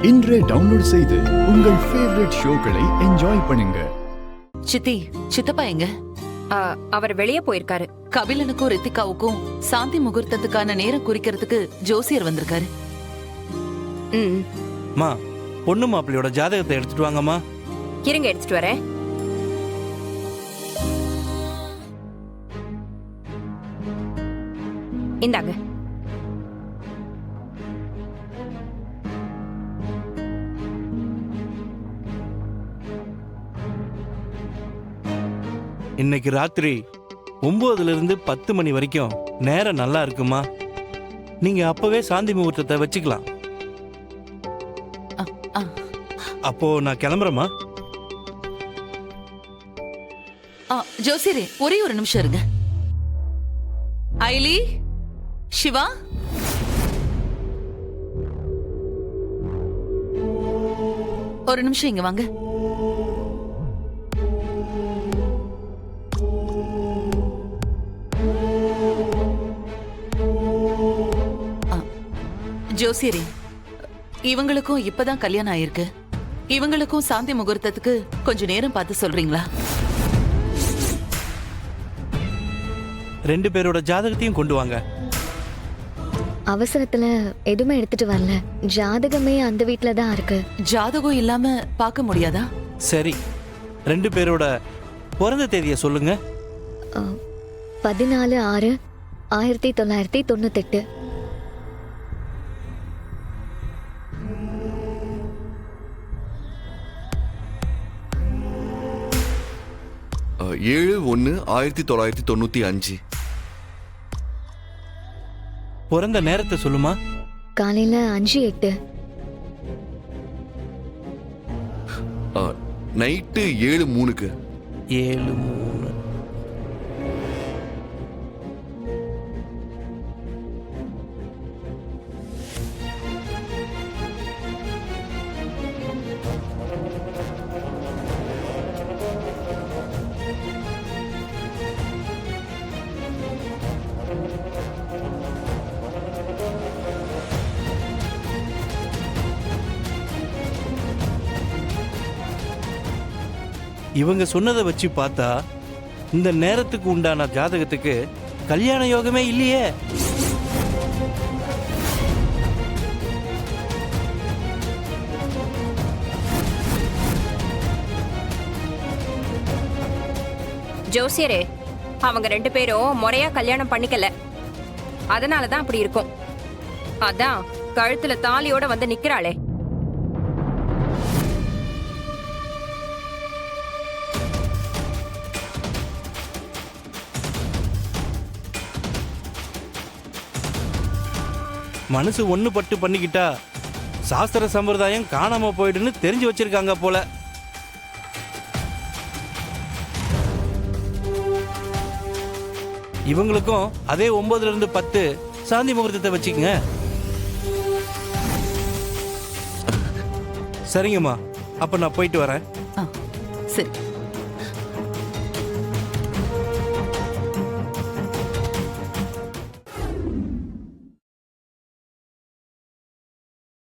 இன்றே டவுன்லோட் செய்து உங்கள் ஃபேவரட் ஷோக்களை என்ஜாய் பண்ணுங்க. சித்தி, சித்தப்பா எங்க? அவர் வெளியே போயிருக்காரு. கபிலனுக்கும் ரித்திகாவுக்கும் சாந்தி முகூர்த்தத்துக்கான நேரம் குறிக்கிறதுக்கு ஜோசியர் வந்திருக்காரு. மா, பொண்ணு மாப்பிள்ளையோட ஜாதகத்தை எடுத்துட்டு வாங்கம்மா. இருங்க, எடுத்துட்டு வரேன். இந்தாங்க. இன்னைக்கு ராத்திரி 9ல இருந்து 10 மணி வரைக்கும் நேரம் நல்லா இருக்குமா? நீங்க அப்பவே சாந்தி முகூர்த்தத்தை வச்சுக்கலாம். அப்போ நான் கிளம்புறேமா? ஜோசியரே, ஒரே ஒரு நிமிஷம் இருங்க. ஐலி, சிவா, ஒரு நிமிஷம் இங்க வாங்க. ஜோசியரே, இவங்களுக்கும் இப்பதான் கல்யாணம் ஆயிருக்கு. இவங்களுக்கும் சாந்தி முகூர்த்தத்துக்கு கொஞ்சம் நேரம் பார்த்து சொல்றீங்களா? 2 பேரோட ஜாதகத்தையும் கொண்டு வாங்க. அவசரத்துல எதுவுமே எடுத்துட்டு வரல. ஜாதகமே அந்த வீட்ல தான் இருக்கு. ஜாதகம் இல்லாம பார்க்க முடியாதா? சரி, 2 பேரோட பிறந்த தேதியை சொல்லுங்க. 14/6/1998. Uh, 7/1/1995. பிறந்த நேரத்தை சொல்லுமா. காலையில 5:08. நைட்டு 7:03. 7:03. இவங்க சொன்னதை வச்சு பார்த்தா இந்த நேரத்துக்கு உண்டான ஜாதகத்துக்கு கல்யாண யோகமே இல்லையே. ஜோசியரே, அவங்க 2 பேரும் முறையா கல்யாணம் பண்ணிக்கல. அதனாலதான் அப்படி இருக்கும். அதான் கழுத்துல தாலியோட வந்து நிக்கிறாளே. மனசு ஒண்ணுபட்டு பண்ணிக்கிட்டா சாஸ்திர சம்பிரதாயம் காணாம போயிடுன்னு தெரிஞ்சு வச்சிருக்காங்க போல. இவங்களுக்கும் அதே 9ல இருந்து 10 சாந்தி முகூர்த்தத்தை வச்சுக்கங்க. சரிங்கம்மா, அப்ப நான் போயிட்டு வரேன். சரி.